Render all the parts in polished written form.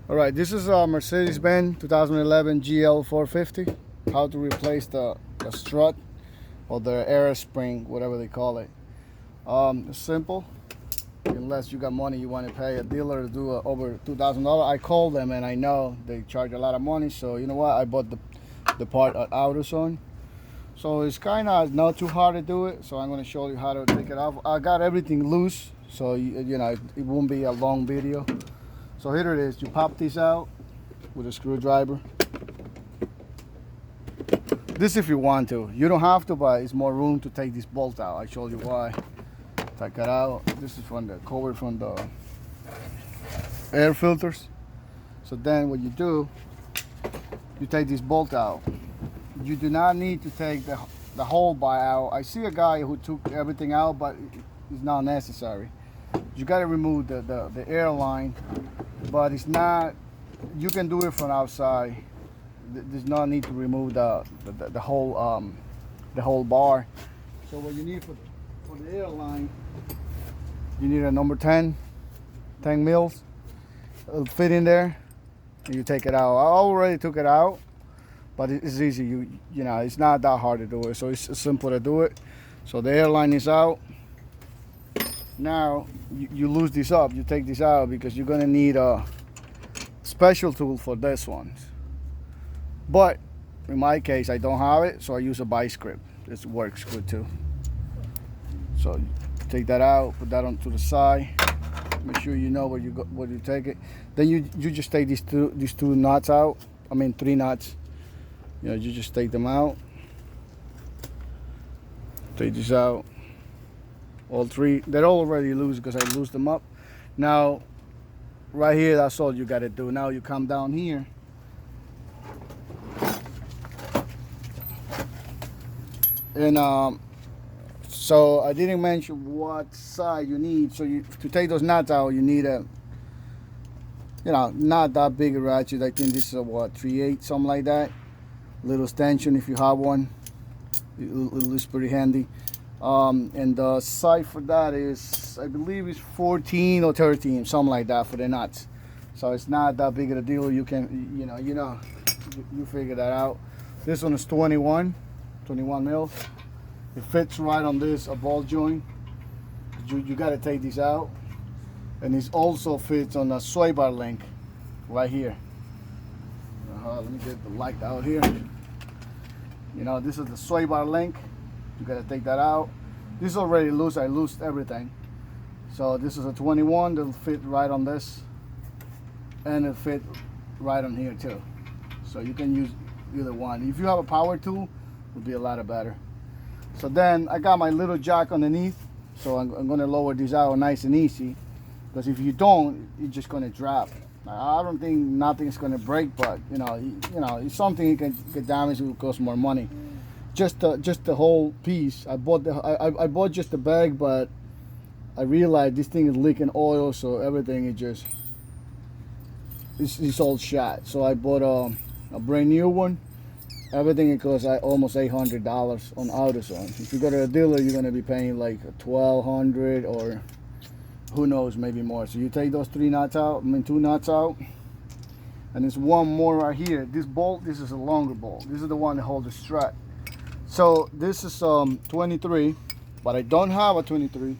All right, this is a Mercedes Benz 2011 gl450. How to replace the strut or the air spring, whatever they call it. It's simple. Unless you got money, you want to pay a dealer to do over $2,000. I called them and I know they charge a lot of money. So you know what? I bought the part at AutoZone. So it's kind of not too hard to do it. So I'm going to show you how to take it off. I got everything loose, so you know it won't be a long video. So here it is. You pop these out with a screwdriver. This if you want to. You don't have to, but it's more room to take this bolt out. I showed you why. Take it out. This is from the cover from the air filters. So then what you do, you take this bolt out. You do not need to take the whole bar out. I see a guy who took everything out, but it's not necessary. You got to remove the air line, but it's not. You can do it from outside. There's no need to remove the whole bar. So what you need for the air line, you need a number 10 mils. It'll fit in there, and you take it out. I already took it out, but it's easy. You know it's not that hard to do it. So it's simple to do it. So the air line is out. Now you lose this up. You take this out because you're gonna need a special tool for this one. But in my case, I don't have it, so I use a vice grip. This works good too. So take that out, put that onto the side. Make sure you know where you take it. Then you just take these two nuts out. I mean 3 nuts. You know, you just take them out. Take these out. All 3. They're already loose because I loosed them up. Now, right here, that's all you got to do. Now you come down here. And so I didn't mention what side you need. So to take those nuts out, you need a, you know, not that big a ratchet. I think this is a 3/8, something like that. Little extension if you have one. It's pretty handy. And the side for that is, I believe, is 14 or 13, something like that for the nuts. So it's not that big of a deal. You can, you figure that out. This one is 21 mil. It fits right on this a ball joint. You got to take these out, and it also fits on a sway bar link right here. Let me get the light out here. You know, this is the sway bar link. You got to take that out. This is already loose. I loosed everything. So this is a 21 that'll fit right on this, and it'll fit right on here too. So you can use either one. If you have a power tool, it would be a lot better. So then I got my little jack underneath, so I'm going to lower these out nice and easy, because if you don't, it's just going to drop. I don't think nothing's going to break, but you know, it's something you can get damaged. It will cost more money. Just the whole piece. I bought just the bag, but I realized this thing is leaking oil, so everything is just it's all shot. So I bought a brand new one. Everything it costs almost $800 on AutoZone. If you go to a dealer, you're gonna be paying like $1,200 or who knows, maybe more. So you take those 2 nuts out, and there's one more right here. This bolt, this is a longer bolt. This is the one that holds the strut. So this is 23, but I don't have a 23.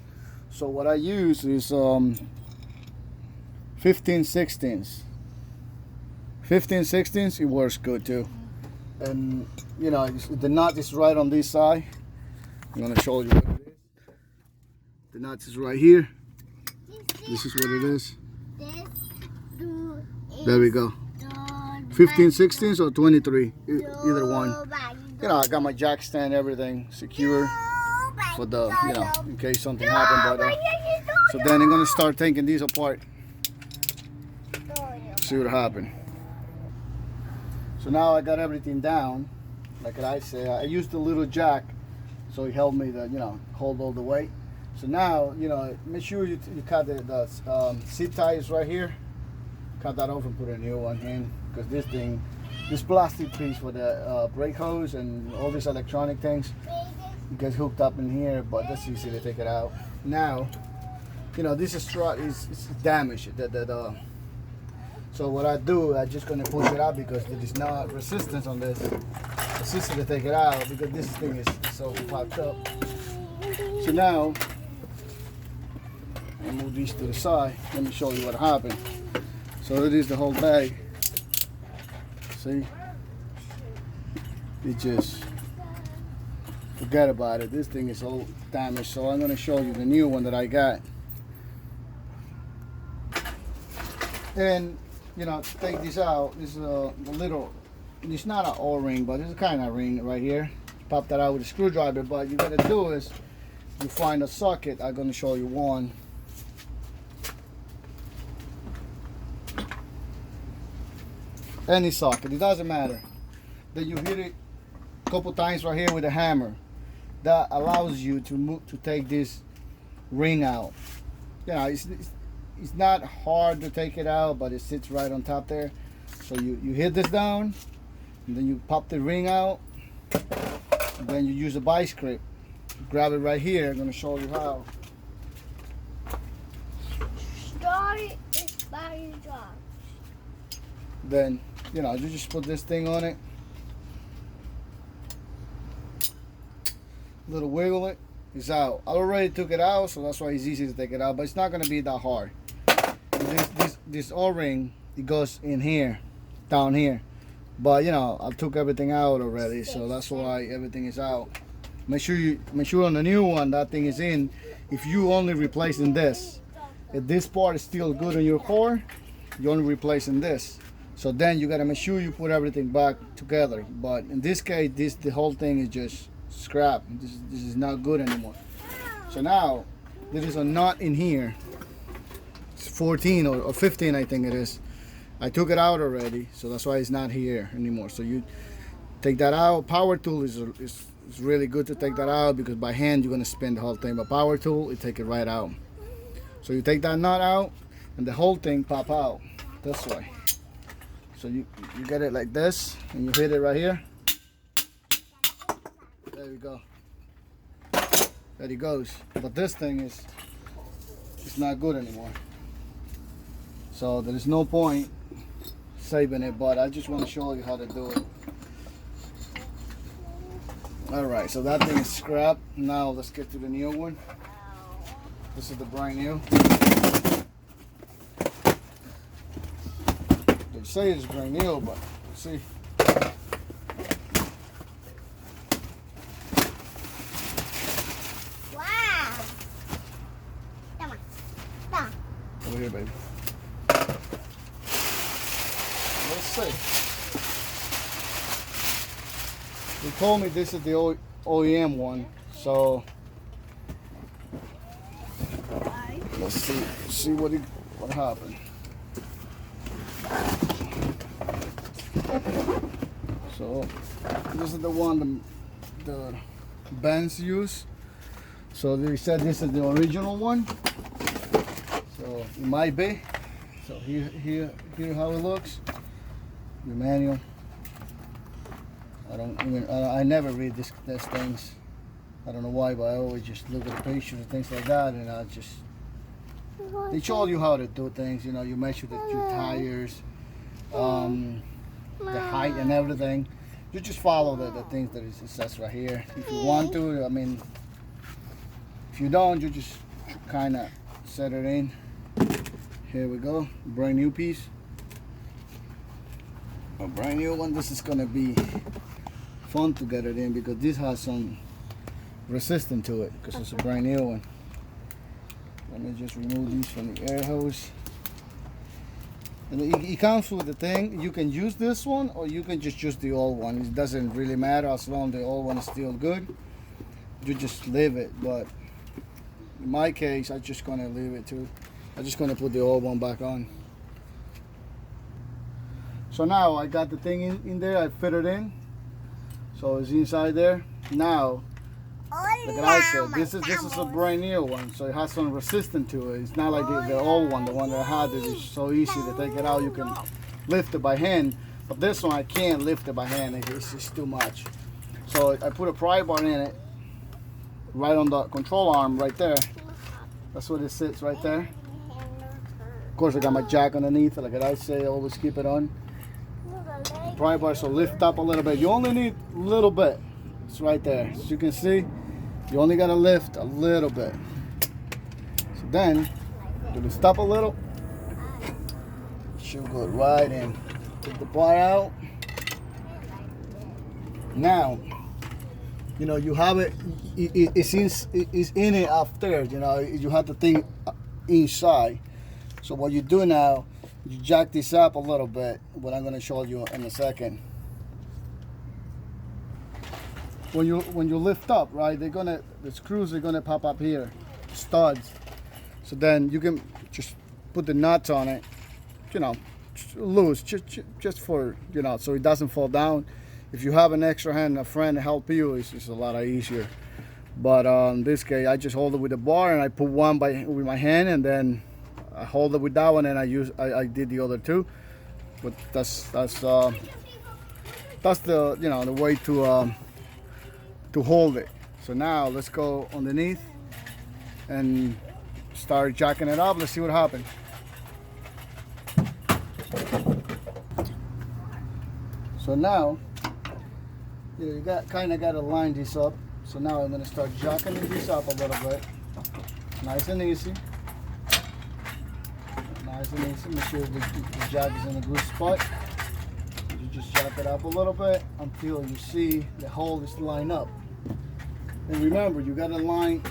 So what I use is 15/16. 15/16, it works good too. And you know, the nut is right on this side. I'm gonna show you what it is. The nut is right here. This is what it is. There we go. 15/16 or 23, either one. You know, I got my jack stand, everything secure for the, you know, in case something happened. But so then I'm gonna start taking these apart. See what happened. So now I got everything down, like I say. I used the little jack, so it helped me to, you know, hold all the weight. So now, you know, make sure you cut the zip ties right here. Cut that off and put a new one in, because this plastic piece for the brake hose and all these electronic things, it gets hooked up in here, but that's easy to take it out. Now, you know, this strut is damaged. So what I do, I'm just gonna push it out because there is no resistance on this. Resistance to take it out because this thing is so popped up. So now, I move these to the side. Let me show you what happened. So it is the whole bag. See? It just, forget about it. This thing is all damaged. So I'm gonna show you the new one that I got. And you know, to take this out, this is a little, it's not an O-ring, but it's a kind of ring right here. Pop that out with a screwdriver, but you gotta do is, you find a socket. I'm gonna show you one. Any socket, it doesn't matter. Then you hit it a couple times right here with a hammer. That allows you to move, to take this ring out. You know, it's not hard to take it out, but it sits right on top there. So you hit this down, and then you pop the ring out, and then you use a vice grip. Grab it right here. I'm gonna show you how. Start it by your job. Then, you know, you just put this thing on it. Little wiggle it. It's out. I already took it out, so that's why it's easy to take it out, but it's not gonna be that hard. This O-ring, it goes in here, down here. But you know, I took everything out already, so that's why everything is out. Make sure on the new one that thing is in. If you only replacing this, if this part is still good on your car, you're only replacing this. So then you gotta make sure you put everything back together. But in this case, the whole thing is just scrap. This is not good anymore. So now there is a nut in here. It's 14 or 15, I think it is. I took it out already, so that's why it's not here anymore. So you take that out. Power tool is really good to take that out because by hand you're gonna spin the whole thing. But power tool, it take it right out. So you take that nut out, and the whole thing pop out this way. So you get it like this, and you hit it right here. There you go. There it goes. But this thing is not good anymore. So there is no point saving it, but I just want to show you how to do it. Alright, so that thing is scrap. Now let's get to the new one. This is the brand new. They say it's brand new, but see. Wow. Come on. Stop. Over here, baby. Let's see. They told me this is the OEM one, so let's see what happened. So this is the one the Benz use. So they said this is the original one. So it might be. So here how it looks. The manual. I never read these things. I don't know why, but I always just look at the pictures and things like that, and I just, they show you how to do things. You know, you measure your tires, the height and everything. You just follow the things that it says right here. If you want to, I mean, if you don't, you just kind of set it in. Here we go, brand new piece. A brand new one. This is gonna be fun to get it in because this has some resistance to it because it's a brand new one. Let me just remove these from the air hose. And it comes with the thing. You can use this one or you can just use the old one. It doesn't really matter as long as the old one is still good. You just leave it. But in my case, I'm just gonna leave it too. I'm just gonna put the old one back on. So now I got the thing in there. I fit it in. So it's inside there. Now, like I said, this is a brand new one, so it has some resistance to it. It's not like the old one, the one that I had that is so easy to take it out. You can lift it by hand, but this one I can't lift it by hand. It's just too much. So I put a pry bar in it, right on the control arm right there. That's where it sits right there. Of course, I got my jack underneath. Like I say, always keep it on. Pry bar, so lift up a little bit. You only need a little bit. It's right there. As you can see, you only gotta lift a little bit. So then, you lift up a little. Should go right in. Take the bar out. Now, you know, you have it, it's in it after, you know, you have the thing inside. So what you do now, you jack this up a little bit, what I'm going to show you in a second. When you lift up, right, the screws are going to pop up here, studs. So then you can just put the nuts on it, you know, loose, just for, you know, so it doesn't fall down. If you have an extra hand, a friend to help you, it's a lot easier. But in this case, I just hold it with the bar, and I put one with my hand, and then I hold it with that one, and I did the other two. But that's the, you know, the way to hold it. So now let's go underneath and start jacking it up. Let's see what happens. So now, you know, you kind of got to line this up. So now I'm going to start jacking this up a little bit. Nice and easy. Nice and easy. Make sure the jack is in a good spot. You just jack it up a little bit until you see the hole is lined up. And remember, you got to line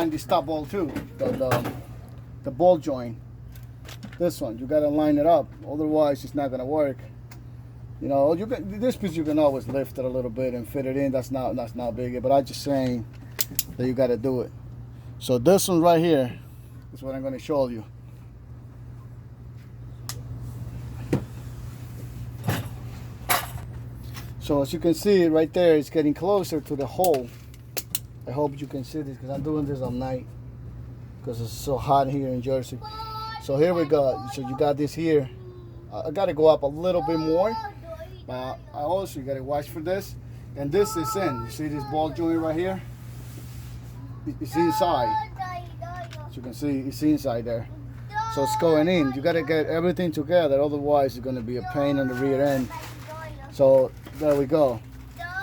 the stop ball too. The ball joint. This one, you got to line it up. Otherwise, it's not going to work. You know, this piece you can always lift it a little bit and fit it in. That's not big, but I'm just saying that you got to do it. So this one right here is what I'm going to show you. So as you can see right there, it's getting closer to the hole. I hope you can see this because I'm doing this all night because it's so hot here in Jersey. So here we go. So you got this here. I got to go up a little bit more. But I also got to watch for this. And this is in. You see this ball joint right here? It's inside. As you can see, it's inside there. So it's going in. You got to get everything together. Otherwise, it's going to be a pain on the rear end. So there we go.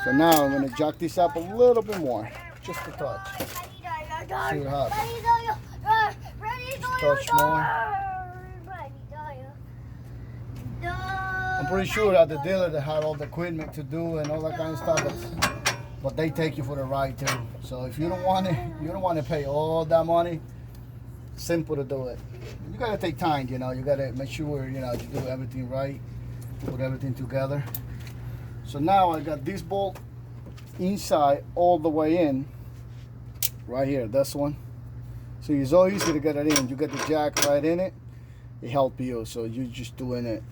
So now I'm going to jack this up a little bit more. Just a touch. See what happens. Just touch more. I'm pretty sure at the dealer they had all the equipment to do and all that kind of stuff, but they take you for the ride too. So if you don't want to pay all that money, simple to do it. You gotta take time, you know. You gotta make sure, you know, you do everything right, put everything together. So now I got this bolt inside all the way in, right here. This one. So it's so easy to get it in. You get the jack right in it. It helps you. So you're just doing it.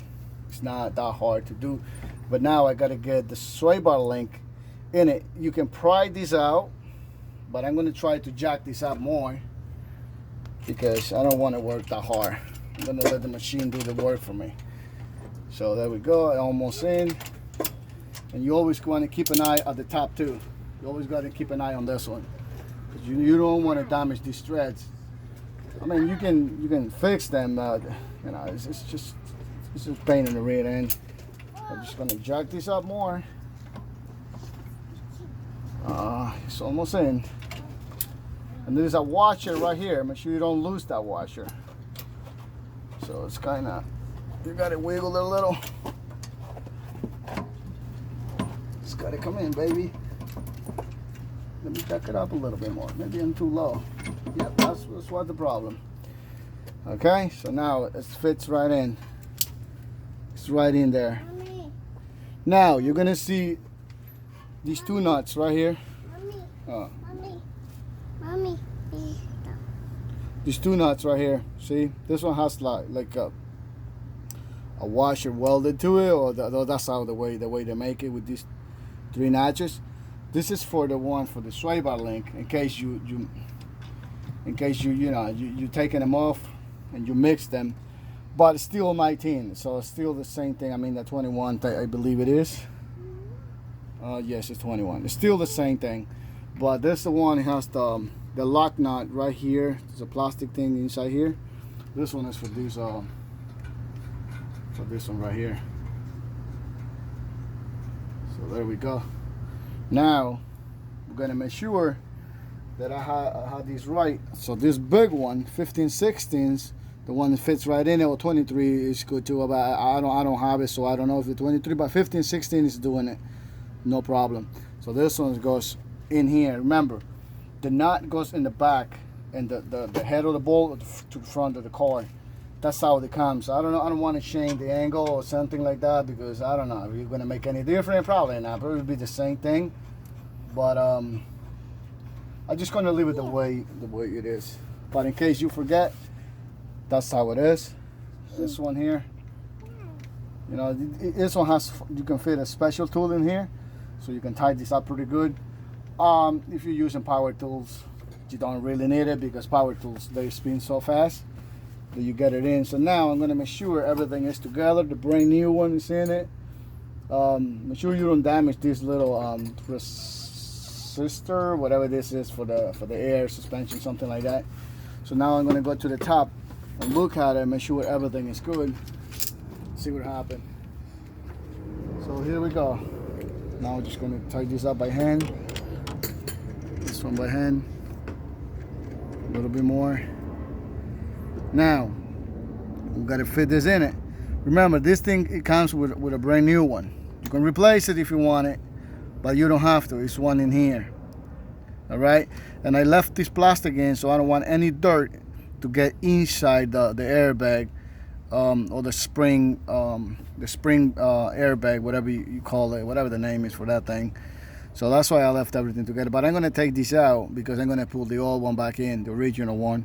It's not that hard to do. But now I gotta get the sway bar link in it. You can pry this out, but I'm gonna try to jack this up more because I don't want to work that hard. I'm gonna let the machine do the work for me. So there we go, almost in. And you always want to keep an eye at the top too. You always got to keep an eye on this one because you don't want to damage these threads. I mean, you can fix them. You know, it's just pain in the rear end. I'm just gonna jack this up more. It's almost in. And there's a washer right here. Make sure you don't lose that washer. So it's kind of, you got to wiggle it a little. It's got to come in, baby. Let me jack it up a little bit more. Maybe I'm too low. Yep, that's what's the problem. Okay, so now it fits right in. It's right in there. Mommy. Now you're gonna see these two nuts right here. Mommy. Mommy. These two nuts right here. See, this one has like a washer welded to it, or that's how the way they make it with these three notches. This is for the one for the sway bar link in case you taking them off and you mix them. But it's still 19, so it's still the same thing. I mean, the 21, I believe it is. Yes, it's 21. It's still the same thing, but this the one has the the lock nut right here. There's a plastic thing inside here. This one is for this one right here. So there we go. Now we're gonna make sure that I have these right. So this big one, 15/16, the one that fits right in it, or 23 is good too. But I don't have it, so I don't know if the 23, but 15/16 is doing it, no problem. So this one goes in here. Remember, the nut goes in the back, and the head of the bolt to the front of the car. That's how it comes. I don't know. I don't want to change the angle or something like that, because I don't know if you're gonna make any different. Probably not. Probably be the same thing. But I'm just gonna leave it the way it is. But in case you forget, that's how it is. This one here, you know, this one has, you can fit a special tool in here, so you can tie this up pretty good. If you're using power tools, you don't really need it, because power tools, they spin so fast that you get it in. So now I'm gonna make sure everything is together. The brand new one is in it. Make sure you don't damage this little resistor, whatever this is, for the air suspension, something like that. So now I'm gonna go to the top and look at it, make sure everything is good, see what happened. So here we go. Now I'm just gonna tie this up by hand. This one by hand. A little bit more. Now we gotta fit this in it. Remember, this thing, it comes with a brand new one. You can replace it if you want it, but you don't have to. It's one in here. All right, and I left this plastic in, so I don't want any dirt to get inside the airbag, or the spring airbag, whatever you call it, whatever the name is for that thing. So that's why I left everything together. But I'm gonna take this out, because I'm gonna pull the old one back in, the original one,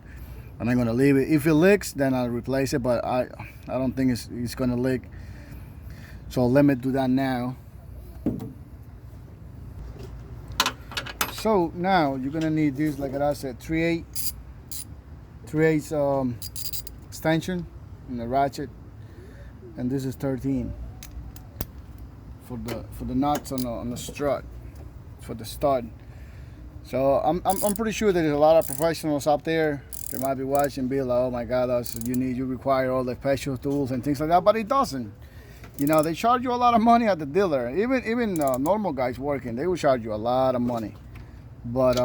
and I'm gonna leave it. If it leaks, then I'll replace it, but I don't think it's gonna leak. So let me do that now. So now you're gonna need this, like I said, 3/8 extension and the ratchet, and this is 13 for the nuts on the strut, for the stud. So I'm pretty sure that there's a lot of professionals out there. They might be watching, be like, oh my God, you require all the special tools and things like that, but it doesn't. You know, they charge you a lot of money at the dealer. Even normal guys working, they will charge you a lot of money. But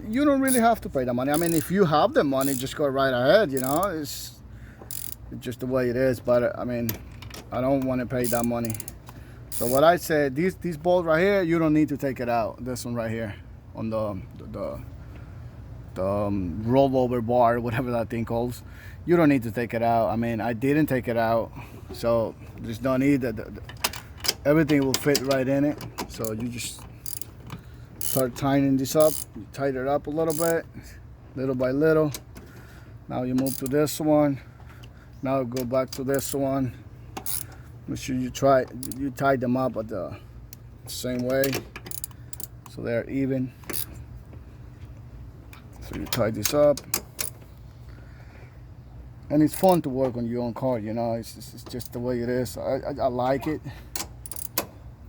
you don't really have to pay the money. I mean, if you have the money, just go right ahead. You know, it's just the way it is. But I mean, I don't want to pay that money. So what I said, these bolts right here, you don't need to take it out. This one right here on the rollover bar, whatever that thing calls, you don't need to take it out. I mean, I didn't take it out, so there's no need. Everything will fit right in it. So you just start tightening this up. You tighten it up a little bit, little by little. Now you move to this one. Now go back to this one. Make sure you tie them up at the same way, so they're even. So you tie this up, and it's fun to work on your own car. You know, it's just the way it is. I like it.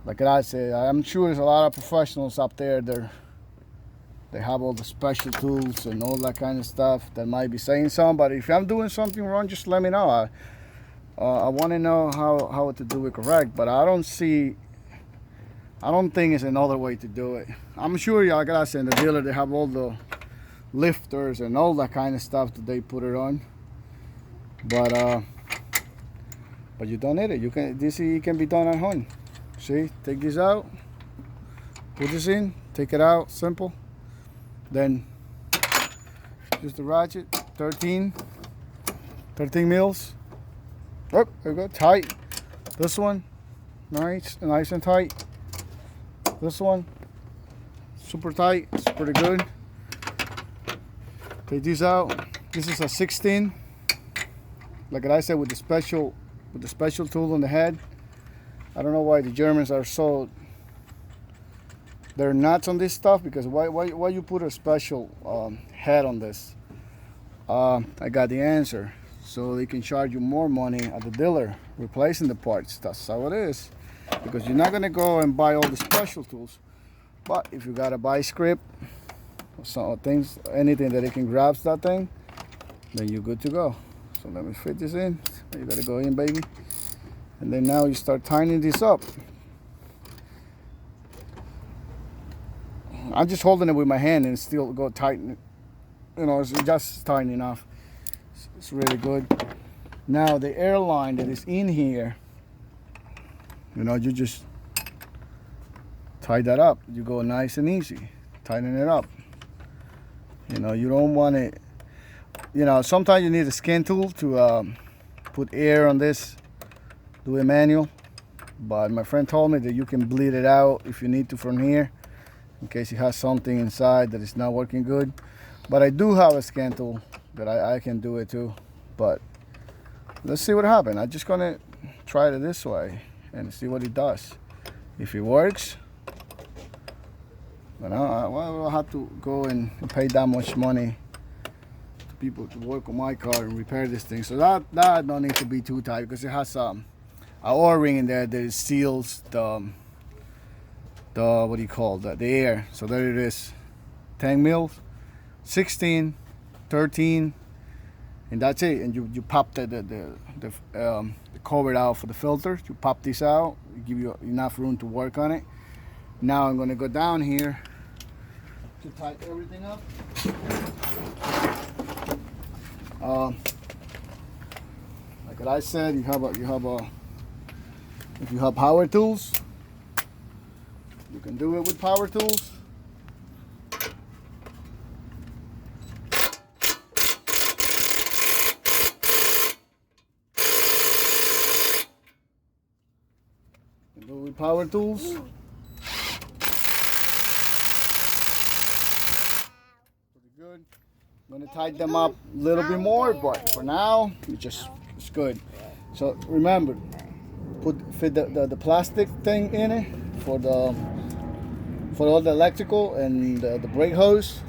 Like I said, I'm sure there's a lot of professionals up there. They have all the special tools and all that kind of stuff that might be saying something. But if I'm doing something wrong, just let me know. I want to know how to do it correct. But I don't think it's another way to do it. I'm sure, like I said, in the dealer, they have all the lifters and all that kind of stuff that they put it on. But you don't need it. It can be done at home. See, take this out, put this in, take it out, simple. Then just the ratchet, 13 mils. Oh, there we go, tight. This one, nice and tight. This one, super tight, it's pretty good. Take these out. This is a 16. Like I said, with the special tool on the head. I don't know why the Germans are so, they're nuts on this stuff, because why you put a special head on this? I got the answer. So they can charge you more money at the dealer replacing the parts. That's how it is. Because you're not gonna go and buy all the special tools. But if you got a vice grip some things, anything that it can grab that thing, then you're good to go. So let me fit this in. You gotta go in, baby. And then now you start tightening this up. I'm just holding it with my hand and still go tighten it. You know, it's just tight enough. It's really good. Now the airline that is in here, you know, you just tie that up. You go nice and easy. Tighten it up. You know, you don't want it. You know, sometimes you need a skin tool to put air on this. Do it manual. But my friend told me that you can bleed it out if you need to from here, in case you have something inside that is not working good. But I do have a scan tool that I can do it too. But let's see what happens. I'm just gonna try it this way and see what it does. If it works, but I'll have to go and pay that much money to people to work on my car and repair this thing. So that don't need to be too tight, because it has a O-ring in there that seals the what do you call that, the air. So there it is, 10 mils, 16, 13, and that's it. And you pop the cover out for the filter. You pop this out, give you enough room to work on it. Now I'm gonna go down here to tighten everything up. Like what I said, if you have power tools, you can do it with power tools. You can do it with power tools. Pretty good. I'm gonna tighten them up a little bit more, but for now, it's good. So remember, fit the plastic thing in it for all the electrical and the brake hose.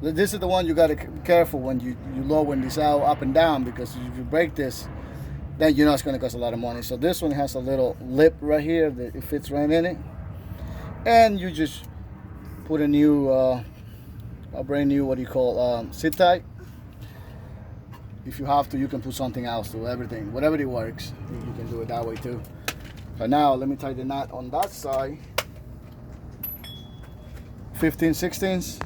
This is the one you gotta be careful when you lower this out up and down, because if you break this, then you know it's gonna cost a lot of money. So this one has a little lip right here that it fits right in it, and you just put a brand new what do you call sit tight. If you have to, you can put something else to everything, whatever it works. You can do it that way too. But now let me tie the knot on that side. 15/16.